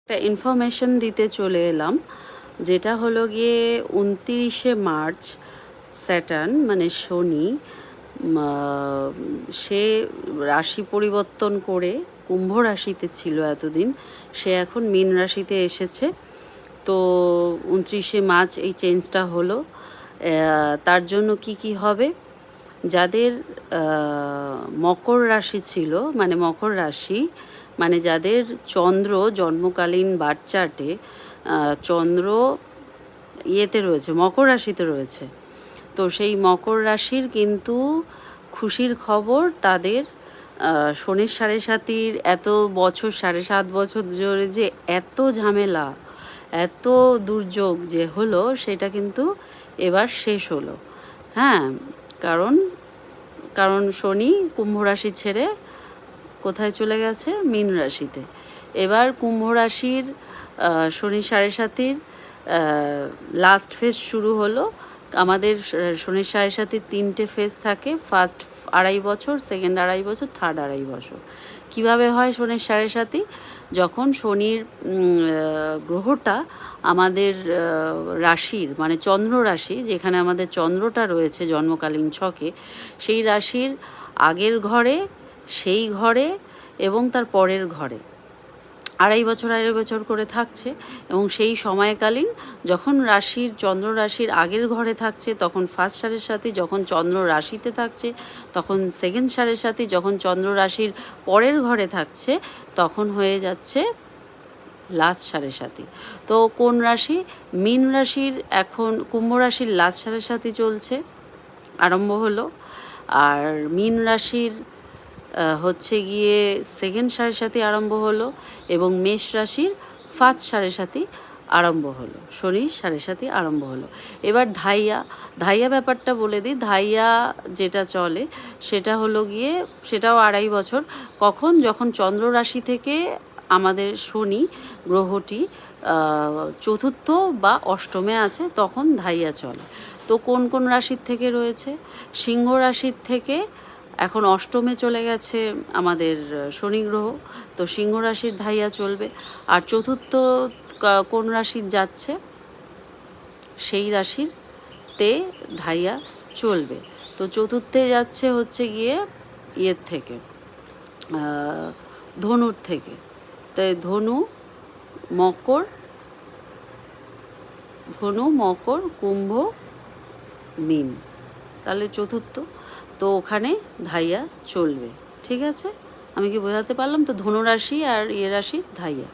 একটা ইনফরমেশন দিতে চলে এলাম, যেটা হলো গিয়ে 29শে মার্চ স্যাটার্ন মানে শনি সে রাশি পরিবর্তন করে কুম্ভ রাশিতে ছিল এতদিন, সে এখন মীন রাশিতে এসেছে। তো 29শে মার্চ এই চেঞ্জটা হলো। তার জন্য কি হবে, যাদের মকর রাশি ছিল মানে মকর রাশি মানে যাদের চন্দ্র জন্মকালীন বার্থ চার্টে চন্দ্র ইয়েতে রয়েছে, মকর রাশিতে রয়েছে, তো সেই মকর রাশির কিন্তু খুশির খবর তাদের শনির সাড়ে সাতির এত বছর 7.5 বছর ধরে যে এত ঝামেলা এত দুর্যোগ যে হলো সেটা কিন্তু এবার শেষ হলো। হ্যাঁ, কারণ শনি কুম্ভ রাশি ছেড়ে কোথায় চলে গেছে, মীন রাশিতে। এবার কুম্ভ রাশির শনি সাড়ে সাতির লাস্ট ফেজ শুরু হলো। আমাদের শনির সাড়ে সাতির 3টে ফেজ থাকে, ফার্স্ট 2.5 বছর, সেকেন্ড 2.5 বছর, থার্ড 2.5 বছর। কিভাবে হয় শনির সাড়ে সাতি? যখন শনির গ্রহটা আমাদের রাশির মানে চন্দ্র রাশি, যেখানে আমাদের চন্দ্রটা রয়েছে জন্মকালীন ছকে, সেই রাশির আগের ঘরে, সেই ঘরে এবং তার পরের ঘরে 2.5 বছর করে থাকছে। এবং সেই সময়কালীন যখন রাশির চন্দ্র রাশির আগের ঘরে থাকছে তখন ফার্স্ট সাড়ে সাতি, যখন চন্দ্র রাশিতে থাকছে তখন সেকেন্ড সাড়ে সাতি, যখন চন্দ্র রাশির পরের ঘরে থাকছে তখন হয়ে যাচ্ছে লাস্ট সাড়ে সাতি। তো কোন রাশি? মীন রাশির এখন কুম্ভ রাশির লাস্ট সাড়ে সাতি চলছে, আরম্ভ হলো। আর মীন রাশির হচ্ছে গিয়ে সেকেন্ড সাড়ে সাতি আরম্ভ হলো এবং মেষ রাশির ফার্স্ট সাড়ে সাতি আরম্ভ হলো, শনির সাড়ে সাতি আরম্ভ হলো। এবার ধাইয়া ব্যাপারটা বলে দিই। ধাইয়া যেটা চলে সেটা হলো গিয়ে, সেটাও 2.5 বছর। কখন? যখন চন্দ্র রাশি থেকে আমাদের শনি গ্রহটি চতুর্থ বা অষ্টমে আছে তখন ধাইয়া চলে। তো কোন কোন রাশির থেকে রয়েছে? সিংহ রাশির থেকে এখন অষ্টমে চলে গেছে আমাদের শনি গ্রহ, তো সিংহ রাশির ধাইয়া চলবে। আর চতুর্থ কোন রাশির যাচ্ছে সেই রাশিরতে ধাইয়া চলবে। তো চতুর্থে যাচ্ছে হচ্ছে গিয়ে ইয়ের থেকে, ধনুর থেকে। তাই ধনু মকর কুম্ভ মীন, তাহলে চতুর্থ। তো ওখানে ধাইয়া চলবে। ঠিক আছে, আমি কি বোঝাতে পারলাম? তো ধনুরাশি আর রাশির ধাইয়া।